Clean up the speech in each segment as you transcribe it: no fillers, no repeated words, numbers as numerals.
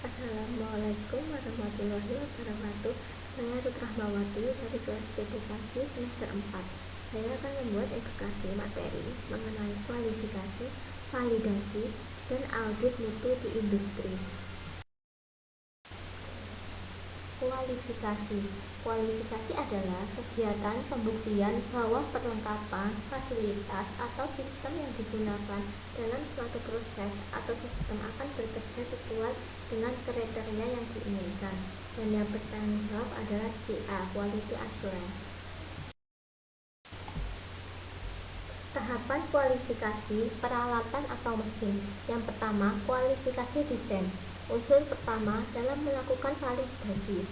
Assalamualaikum warahmatullahi wabarakatuh. Saya Ruth Rahmawati dari kelas edukasi semester 4. Saya akan membuat edukasi materi mengenai kualifikasi, validasi, dan audit mutu di industri. Kualifikasi adalah kegiatan pembuktian bahwa perlengkapan, fasilitas, atau sistem yang digunakan dalam suatu proses atau sistem akan bekerja sesuai dengan kriteria yang diinginkan. Dan yang bertanggung jawab adalah QA, Quality Assurance. Tahapan kualifikasi peralatan atau mesin. Yang pertama, kualifikasi desain. Unsur pertama dalam melakukan validasi,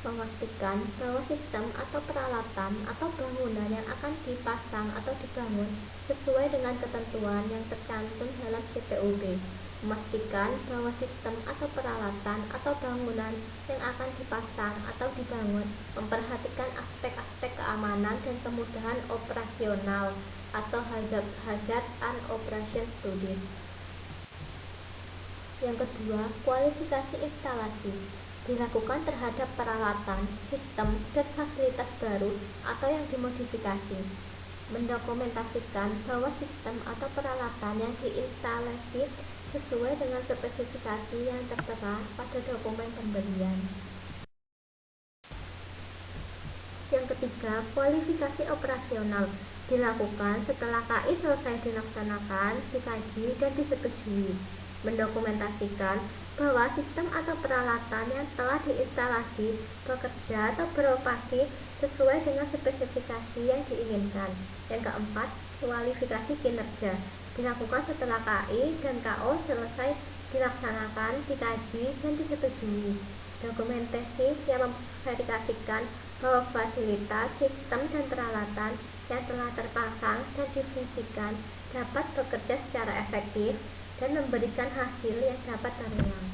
memastikan bahwa sistem atau peralatan atau bangunan yang akan dipasang atau dibangun sesuai dengan ketentuan yang tercantum dalam CPOB. Memastikan bahwa sistem atau peralatan atau bangunan yang akan dipasang atau dibangun memperhatikan aspek-aspek keamanan dan kemudahan operasional atau hazard and operation studies. Yang kedua, kualifikasi instalasi dilakukan terhadap peralatan, sistem, dan fasilitas baru atau yang dimodifikasi. Mendokumentasikan bahwa sistem atau peralatan yang diinstalasi sesuai dengan spesifikasi yang tertera pada dokumen pembelian. Yang ketiga, kualifikasi operasional dilakukan setelah KI selesai dilaksanakan, dikaji, dan disetujui. Mendokumentasikan bahwa sistem atau peralatan yang telah diinstalasi bekerja atau beroperasi sesuai dengan spesifikasi yang diinginkan. Yang keempat, kualifikasi kinerja dilakukan setelah KI dan KO selesai dilaksanakan, dikaji, dan disetujui. Dokumentasi yang memverifikasikan bahwa fasilitas, sistem, dan peralatan yang telah terpasang dan difungsikan dapat bekerja secara efektif dan memberikan hasil yang dapat terulang.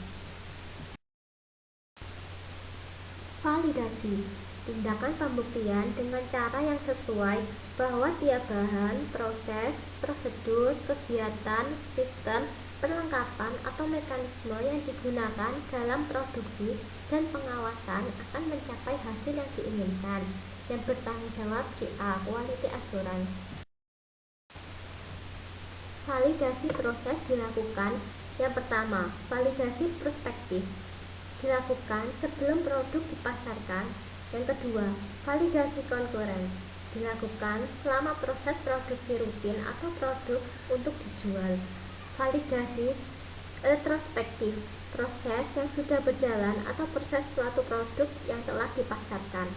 Validasi, tindakan pembuktian dengan cara yang sesuai bahwa tiap bahan, proses, prosedur, kegiatan, sistem, perlengkapan, atau mekanisme yang digunakan dalam produksi dan pengawasan akan mencapai hasil yang diinginkan. Yang bertanggung jawab QA, Quality Assurance. Validasi proses dilakukan. Yang pertama, validasi prospektif dilakukan sebelum produk dipasarkan. Yang kedua, validasi konkuren dilakukan selama proses produksi rutin atau produk untuk dijual. Validasi retrospektif, proses yang sudah berjalan atau proses suatu produk yang telah dipasarkan.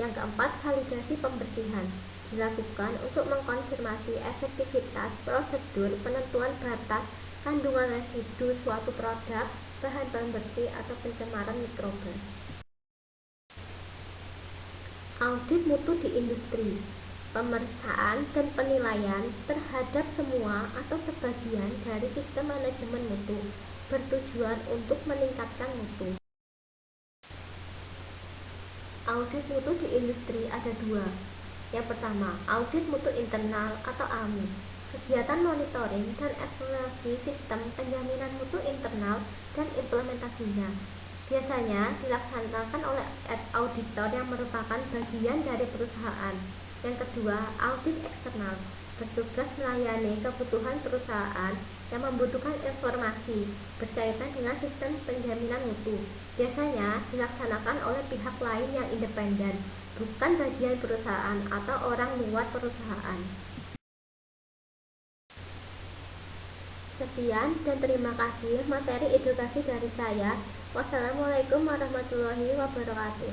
Yang keempat, validasi pembersihan dilakukan untuk mengkonfirmasi efektivitas prosedur penentuan batas kandungan residu suatu produk, bahan pembersih, atau pencemaran mikroba. Audit mutu di industri, pemeriksaan dan penilaian terhadap semua atau sebagian dari sistem manajemen mutu bertujuan untuk meningkatkan mutu. Audit mutu di industri ada dua. Yang pertama, audit mutu internal atau AMI, kegiatan monitoring dan evaluasi sistem penjaminan mutu internal dan implementasinya. Biasanya dilaksanakan oleh auditor yang merupakan bagian dari perusahaan. Yang kedua, audit eksternal, bertugas melayani kebutuhan perusahaan yang membutuhkan informasi berkaitan dengan sistem penjaminan mutu. Biasanya dilaksanakan oleh pihak lain yang independen, bukan bagian perusahaan atau orang luar perusahaan. Sekian dan terima kasih materi edukasi dari saya. Wassalamualaikum warahmatullahi wabarakatuh.